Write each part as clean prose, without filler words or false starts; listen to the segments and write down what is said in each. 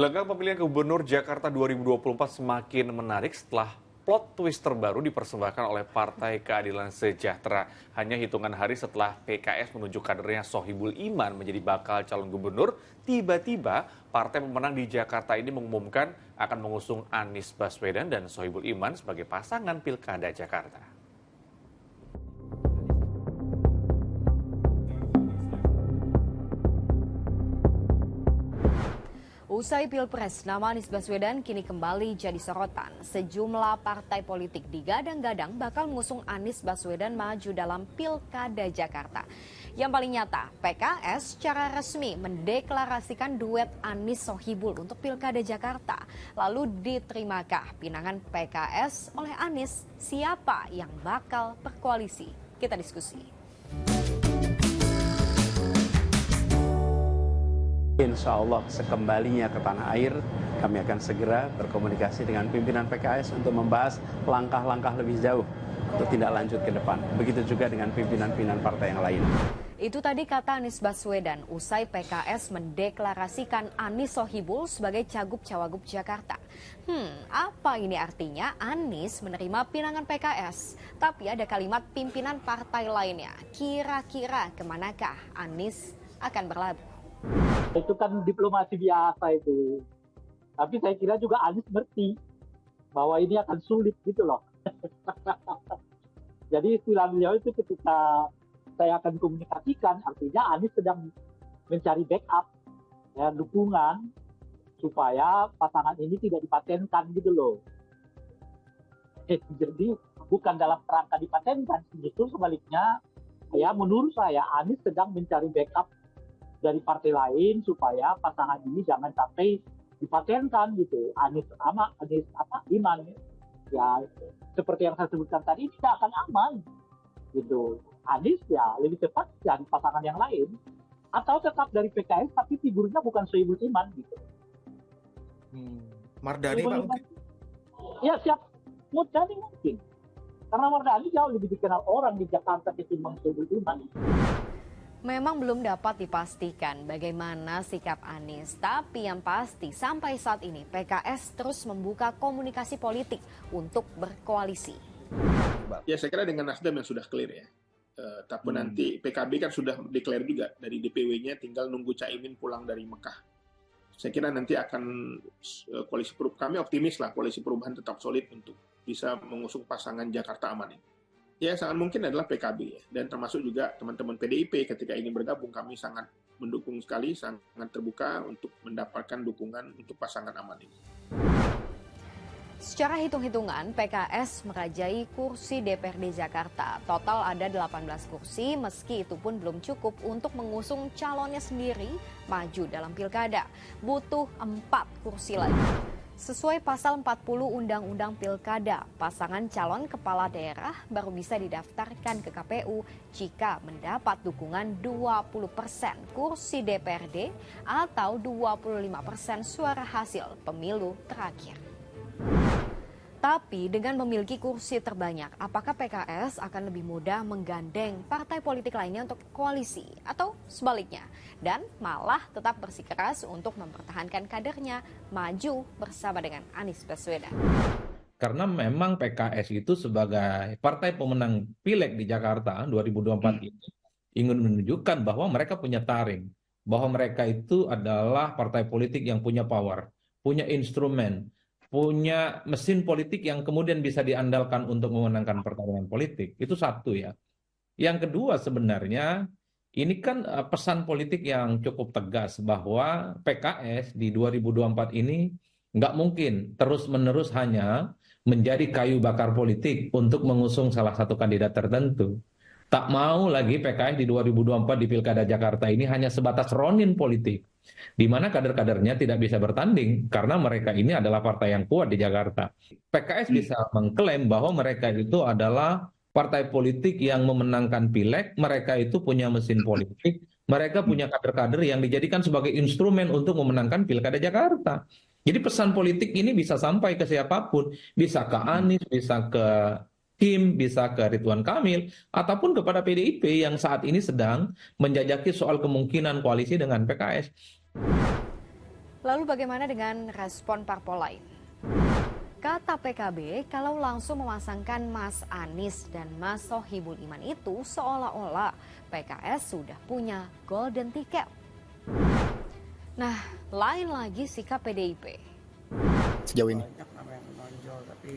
Gelanggang pemilihan gubernur Jakarta 2024 semakin menarik setelah plot twist terbaru dipersembahkan oleh Partai Keadilan Sejahtera. Hanya hitungan hari setelah PKS menunjuk kadernya Sohibul Iman menjadi bakal calon gubernur, tiba-tiba partai pemenang di Jakarta ini mengumumkan akan mengusung Anies Baswedan dan Sohibul Iman sebagai pasangan Pilkada Jakarta. Usai Pilpres, nama Anies Baswedan kini kembali jadi sorotan. Sejumlah partai politik digadang-gadang bakal mengusung Anies Baswedan maju dalam Pilkada Jakarta. Yang paling nyata, PKS secara resmi mendeklarasikan duet Anies Sohibul untuk Pilkada Jakarta. Lalu diterimakah pinangan PKS oleh Anies? Siapa yang bakal berkoalisi? Kita diskusi. Insya Allah sekembalinya ke tanah air, kami akan segera berkomunikasi dengan pimpinan PKS untuk membahas langkah-langkah lebih jauh untuk tindak lanjut ke depan. Begitu juga dengan pimpinan-pimpinan partai yang lain. Itu tadi kata Anies Baswedan usai PKS mendeklarasikan Anies Sohibul sebagai Cagup-Cawagup Jakarta. Apa ini artinya? Anies menerima pinangan PKS, tapi ada kalimat pimpinan partai lainnya. Kira-kira kemanakah Anies akan berlabuh? Itu kan diplomasi biasa itu. Tapi saya kira juga Anies ngerti bahwa ini akan sulit gitu loh. Jadi istilah beliau itu ketika saya akan komunikasikan, artinya Anies sedang mencari backup, ya, dukungan supaya pasangan ini tidak dipatenkan gitu loh. Jadi bukan dalam kerangka dipatenkan, justru sebaliknya, ya menurut saya Anies sedang mencari backup dari partai lain supaya pasangan ini jangan sampai dipatenkan gitu. Anies Iman ya seperti yang saya sebutkan tadi tidak akan aman gitu. Anies ya lebih cepat cari pasangan yang lain atau tetap dari PKS tapi figurnya bukan Sohibul Iman gitu. Mardani Pak mungkin? Ya siap, Mardani mungkin. Karena Mardani jauh lebih dikenal orang di Jakarta ketimbang Sohibul Iman. Memang belum dapat dipastikan bagaimana sikap Anies, tapi yang pasti sampai saat ini PKS terus membuka komunikasi politik untuk berkoalisi. Ya saya kira dengan Nasdem yang sudah clear ya. Tapi nanti PKB kan sudah declare juga dari DPW-nya, tinggal nunggu Caimin pulang dari Mekah. Saya kira nanti akan koalisi perubahan, kami optimis lah koalisi perubahan tetap solid untuk bisa mengusung pasangan Jakarta Aman ini. Ya sangat mungkin adalah PKB ya. Dan termasuk juga teman-teman PDIP ketika ingin bergabung, kami sangat mendukung sekali, sangat terbuka untuk mendapatkan dukungan untuk pasangan Aman ini. Secara hitung-hitungan, PKS merajai kursi DPRD Jakarta. Total ada 18 kursi, meski itu pun belum cukup untuk mengusung calonnya sendiri maju dalam pilkada. Butuh 4 kursi lagi. Sesuai pasal 40 Undang-Undang Pilkada, pasangan calon kepala daerah baru bisa didaftarkan ke KPU jika mendapat dukungan 20% kursi DPRD atau 25% suara hasil pemilu terakhir. Tapi dengan memiliki kursi terbanyak, apakah PKS akan lebih mudah menggandeng partai politik lainnya untuk koalisi atau sebaliknya? Dan malah tetap bersikeras untuk mempertahankan kadernya maju bersama dengan Anies Baswedan. Karena memang PKS itu sebagai partai pemenang Pileg di Jakarta 2024 ini ingin menunjukkan bahwa mereka punya taring, bahwa mereka itu adalah partai politik yang punya power, punya instrumen, punya mesin politik yang kemudian bisa diandalkan untuk memenangkan pertarungan politik. Itu satu ya. Yang kedua sebenarnya ini kan pesan politik yang cukup tegas bahwa PKS di 2024 ini nggak mungkin terus-menerus hanya menjadi kayu bakar politik untuk mengusung salah satu kandidat tertentu. Tak mau lagi PKS di 2024 di Pilkada Jakarta ini hanya sebatas ronin politik, di mana kader-kadernya tidak bisa bertanding karena mereka ini adalah partai yang kuat di Jakarta. PKS bisa mengklaim bahwa mereka itu adalah partai politik yang memenangkan Pileg, mereka itu punya mesin politik, mereka punya kader-kader yang dijadikan sebagai instrumen untuk memenangkan Pilkada Jakarta. Jadi pesan politik ini bisa sampai ke siapapun, bisa ke Anies, bisa ke Kim, bisa ke Ridwan Kamil, ataupun kepada PDIP yang saat ini sedang menjajaki soal kemungkinan koalisi dengan PKS. Lalu bagaimana dengan respon parpol lain? Kata PKB, kalau langsung memasangkan Mas Anies dan Mas Sohibul Iman itu seolah-olah PKS sudah punya golden ticket. Nah, lain lagi sikap PDIP. Sejauh ini Banyak nama yang menonjol tapi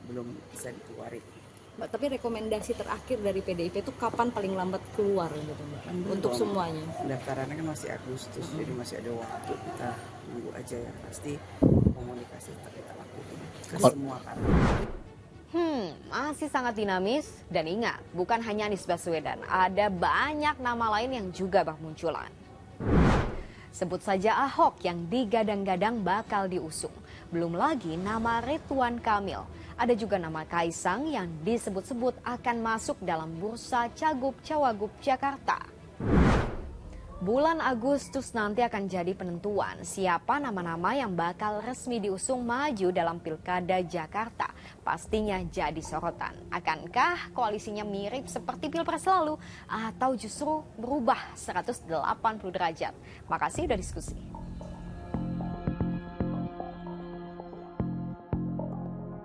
belum bisa dikeluarin. Mbak, tapi rekomendasi terakhir dari PDIP itu kapan paling lambat keluar gitu Mbak? Kan Untuk belum. semuanya. Pendaftarannya kan masih Agustus, jadi masih ada waktu. Kita tunggu aja ya. Pasti komunikasi tetap kita lakukan ke semua partai. Masih sangat dinamis dan ingat, bukan hanya Anies Baswedan, ada banyak nama lain yang juga bermunculan. Sebut saja Ahok yang digadang-gadang bakal diusung. Belum lagi nama Ridwan Kamil. Ada juga nama Kaisang yang disebut-sebut akan masuk dalam bursa Cagup-Cawagup Jakarta. Bulan Agustus nanti akan jadi penentuan siapa nama-nama yang bakal resmi diusung maju dalam Pilkada Jakarta. Pastinya jadi sorotan. Akankah koalisinya mirip seperti Pilpres lalu atau justru berubah 180 derajat? Makasih udah diskusi.